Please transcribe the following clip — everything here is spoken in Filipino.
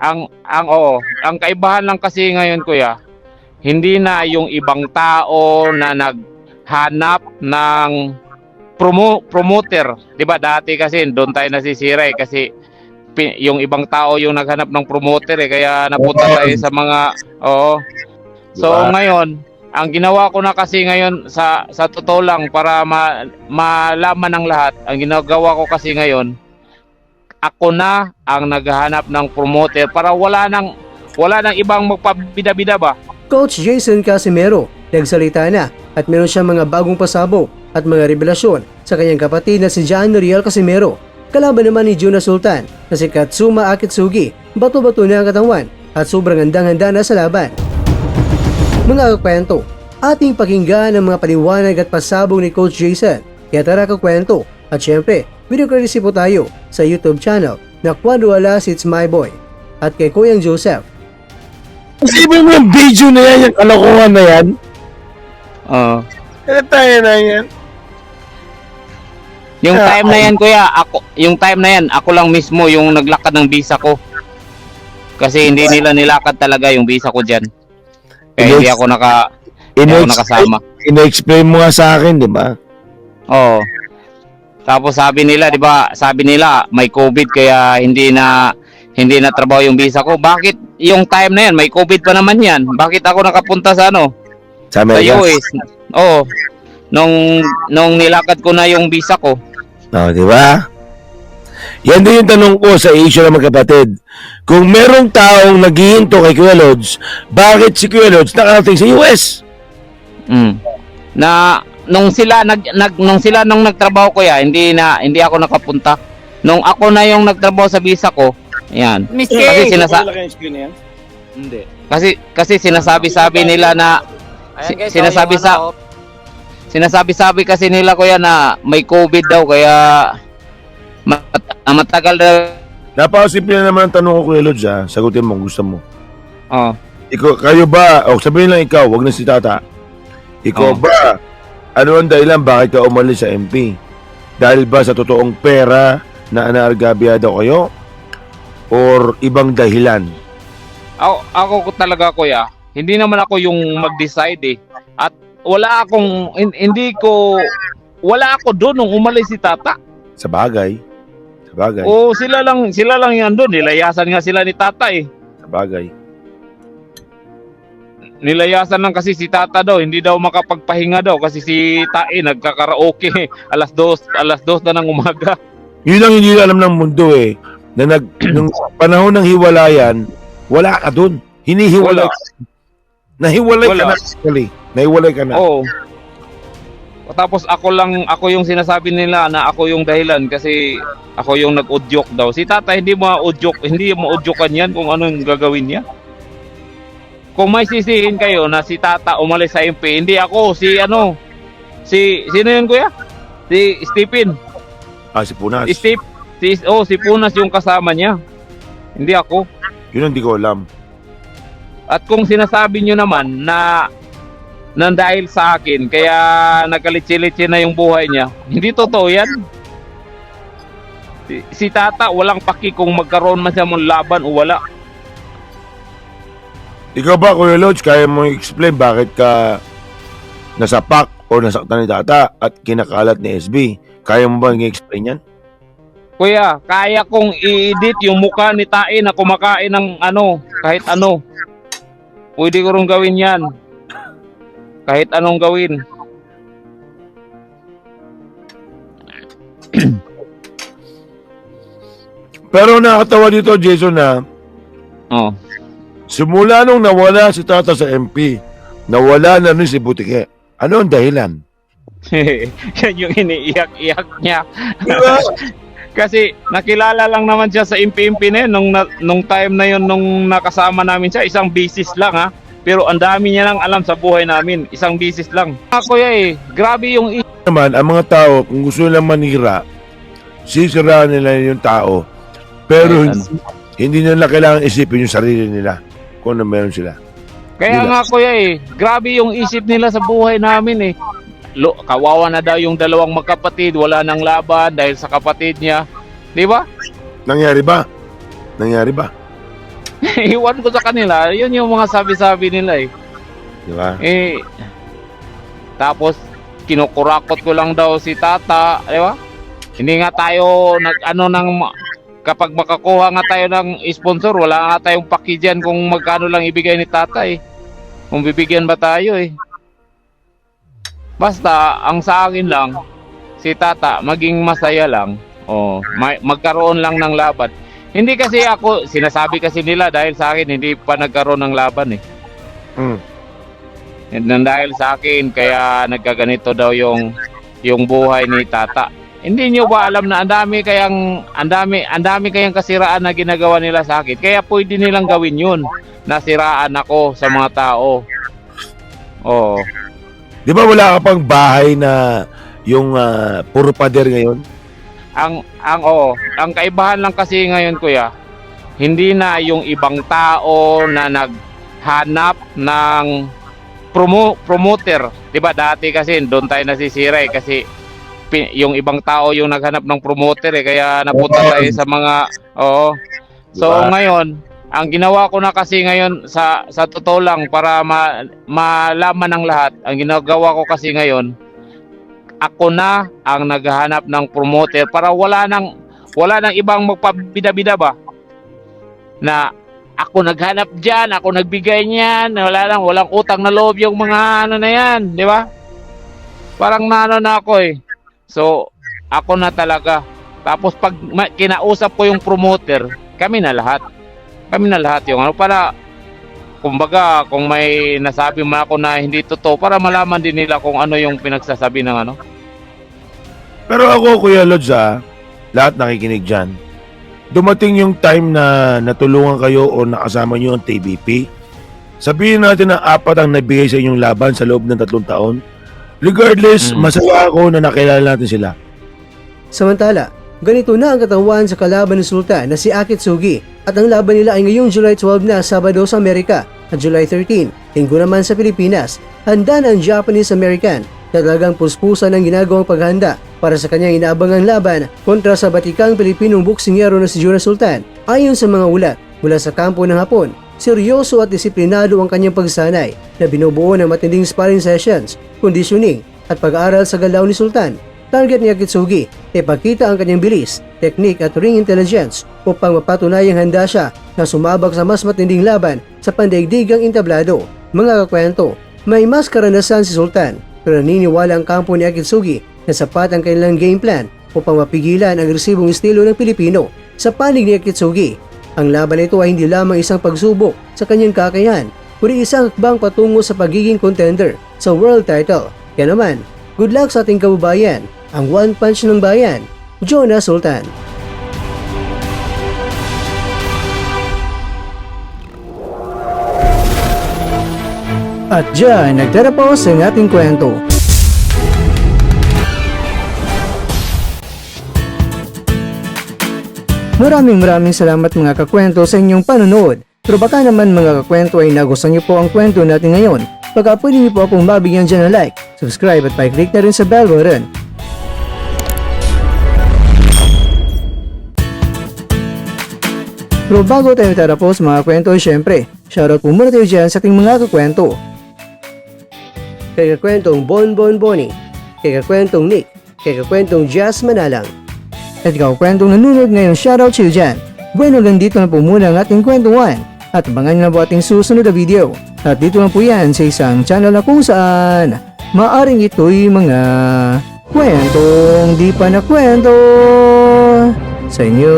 Ang kaibahan lang kasi ngayon, kuya, hindi na yung ibang tao na naghanap ng promoter, 'di ba? Dati kasi doon tayo nasisira eh, kasi yung ibang tao yung naghanap ng promoter eh, kaya napunta tayo sa mga So Diba? ngayon, ang ginawa ko na kasi ngayon sa totoo lang para malaman ng lahat, ang ginagawa ko kasi ngayon, ako na ang naghahanap ng promoter para wala nang ibang magpabida-bida ba. Coach Jason Casimero nagsalita na at meron siyang mga bagong pasabog at mga revelasyon sa kanyang kapatid na si John Noriel Casimero. Kalaban naman ni Juna Sultan na si Katsuma Akitsugi, bato-bato na ang katawan at sobrang handang-handa na sa laban. Mga kakwento, ating pakinggan ang mga paliwanag at pasabog ni Coach Jason. Kaya tara kakwento. At syempre, video courtesy po tayo sa YouTube channel na Cuando Alas It's My Boy at kay Kuyang Joseph. Isipin mo yung video na yan, yung kalokohan na yan. Kaya tayo na yan. Yung time na yan, kuya, ako lang mismo yung naglakad ng visa ko. Kasi hindi nila nilakad talaga yung visa ko diyan. Kaya hindi ako nakasama. Ina-explain mo nga sa akin, di ba? Oo. Tapos sabi nila, 'di ba? Sabi nila may COVID kaya hindi na trabaho yung visa ko. Bakit yung time na yan, may COVID pa naman yan? Bakit ako nakapunta sa Sa sa Amerika. US? Oo. Nung nilakad ko na yung visa ko. Di ba? Yan din yung tanong ko sa issue ng magkapatid. Kung merong taong naghihinto kay Kuya Lods, bakit si Kuya Lods nakarating sa US? Na nung sila nagtrabaho ko ya, hindi ako nakapunta. Nung ako na yung nagtrabaho sa visa ko, ayan. Kasi Hindi. kasi sinasabi nila na sinasabi kasi nila kuya na may COVID daw kaya matagal na. Napakasimple na naman ang tanong ko, Kuya Lods, ha? Sagutin mo, gusto mo. Oh. Kayo ba, sabihin lang ikaw, wag na si Tata. Ikaw ba, ano ang dahilan bakit ka umalis sa MP? Dahil ba sa totoong pera na anaargabyado kayo? Or ibang dahilan? Ako talaga kuya, hindi naman ako yung mag-decide eh. At wala ako doon nung umalis si Tata. Sa bagay. Oo, sila lang yan doon. Nilayasan nga sila ni Tata eh. Sa bagay. Nilayasan lang kasi si Tata daw, hindi daw makapagpahinga daw kasi si Tae nagkakaraoke alas 2 na ng umaga. Yun ang hindi alam ng mundo eh. Na nung panahon ng hiwalayan, wala ka dun. Hinihiwalay Wala. ka. Nahiwalay ka Wala. na actually. Nahiwalay ka na. Oo. Tapos ako yung sinasabi nila na ako yung dahilan kasi ako yung nag-udyok daw. Si Tata hindi maudyokan yan kung anong gagawin niya. Kung may sisihin kayo na si Tata umalis sa MP, hindi ako, sino yun kuya? Si Stephen. Si Punas. Si Punas yung kasama niya. Hindi ako. Yun ang di ko alam. At kung sinasabi nyo naman na dahil sa akin, kaya nagkalitsi-litsi na yung buhay niya, hindi totoo yan. Si Tata, walang paki kung magkaroon man siya mong laban o wala. Ikaw ba, Kuya Lods, kaya mo explain bakit ka nasapak o nasaktan ni Tata at kinakalat ni SB? Kaya mo ba i-explain yan? Kuya, kaya kong i-edit yung mukha ni Tae na kumakain ng kahit ano. Pwede ko rin gawin yan. Kahit anong gawin. Pero nakakatawa dito, Jason, na simula nung nawala si Tata sa MP, nawala na rin si Butike. Ano ang dahilan? Yan yung iniiyak-iyak niya. Diba? Kasi nakilala lang naman siya sa impi-impi na yun, nung time na yun, nung nakasama namin siya, isang bisis lang ha. Pero ang dami niya lang alam sa buhay namin, isang bisis lang. Kuya grabe yung Naman, ang mga tao, kung gusto nilang manira, sisiraan nila yung tao. Pero hindi nila kailangan isipin yung sarili nila kung ano meron sila. Kaya nga kuya grabe yung isip nila sa buhay namin eh. Kawawa na daw yung dalawang magkapatid, wala nang laban dahil sa kapatid niya. Di ba? Nangyari ba? Nangyari ba? Iwan ko sa kanila, yun yung mga sabi-sabi nila eh. Di ba? Tapos kinukurakot ko lang daw si Tata, di ba? Hindi nga tayo kapag makakuha nga tayo ng sponsor, wala nga tayong paki dyan kung magkano lang ibigay ni Tata eh. Kung bibigyan ba tayo eh. Basta ang sa akin lang, si Tata maging masaya lang. Magkaroon lang ng laban. Hindi kasi ako, sinasabi kasi nila dahil sa akin hindi pa nagkaroon ng laban eh. And dahil sa akin kaya nagkaganito daw yung buhay ni Tata. Hindi niyo ba alam na ang dami kayang kasiraan na ginagawa nila sa akin. Kaya pwede nilang gawin 'yun. Nasiraan ako sa mga tao. Di ba wala ka pang bahay na yung puro pader ngayon? Ang kaibahan lang kasi ngayon, kuya, hindi na yung ibang tao na naghanap ng promoter. 'Di ba dati kasi doon tayo nasisira eh, kasi yung ibang tao yung naghanap ng promoter eh, kaya napunta tayo sa mga So Diba? ngayon, ang ginawa ko na kasi ngayon sa totoo lang para malaman ng lahat, ang ginagawa ko kasi ngayon, ako na ang naghahanap ng promoter para wala nang ibang magpabida-bida ba na ako naghanap diyan, ako nagbigay niyan, walang utang na loob yung mga na yan, di ba? Parang na ako eh. So, ako na talaga. Tapos pag kinausap ko yung promoter, kami na lahat yung para kumbaga kung may nasabi man ako na hindi totoo, para malaman din nila kung ano yung pinagsasabi ng Pero ako, Kuya Lods, lahat nakikinig dyan. Dumating yung time na natulungan kayo o nakasama nyo ang TVP. Sabihin natin na 4 ang nabigay sa inyong laban sa loob ng 3 taon. Regardless, masaya ako na nakilala natin sila. Samantala, ganito na ang katawan sa kalaban ni Sultan na si Akitsugi at ang laban nila ay ngayong July 12 na Sabado sa Amerika at July 13, Linggo naman sa Pilipinas. Handa na ang Japanese-American na talagang puspusan ang ginagawang paghanda para sa kanyang inaabangang laban kontra sa batikang Pilipinong boksingero na si Jonas Sultan. Ayon sa mga ulat mula sa kampo ng Hapon, seryoso at disiplinado ang kanyang pagsanay na binubuo ng matinding sparring sessions, conditioning at pag-aaral sa galaw ni Sultan. Target ni Akitsugi ay pagkita ang kanyang bilis, teknik at ring intelligence upang mapatunayang handa siya na sumabak sa mas matinding laban sa pandaigdigang entablado. Mga kakwento, may mas karanasan si Sultan pero naniniwala ang kampo ni Akitsugi na sapat ang kanilang game plan upang mapigilan ang agresibong estilo ng Pilipino. Sa panig ni Akitsugi, ang laban na ito ay hindi lamang isang pagsubok sa kanyang kakayahan, kundi isang hakbang patungo sa pagiging contender sa world title. Kaya naman, good luck sa ating kababayan, ang One Punch ng Bayan, Jonas Sultan. At dyan, nagtatapos ang ating kwento. Maraming salamat mga kakwento sa inyong panonood. Pero baka naman mga kakwento ay nagustuhan niyo po ang kwento natin ngayon. Baka pwede niyo po akong mabigyan dyan ng like, subscribe at pa-click na rin sa bell button. Pero bago tayo tatapos mga kwento, syempre, shoutout po muna tayo dyan sa ating mga kakwento. Kay kakwentong Bonbon Bonnie, kay kakwentong Nick, kay kakwentong Jazz Manalang, at kakwentong nanonood ngayon, shoutout sa iyo dyan. Bueno, dito na po muna ang ating kwentuhan at abangan nyo na po ating susunod na video. At dito lang po yan sa isang channel na kung saan maaring ito'y mga kwentong di pa na kwento sa inyo.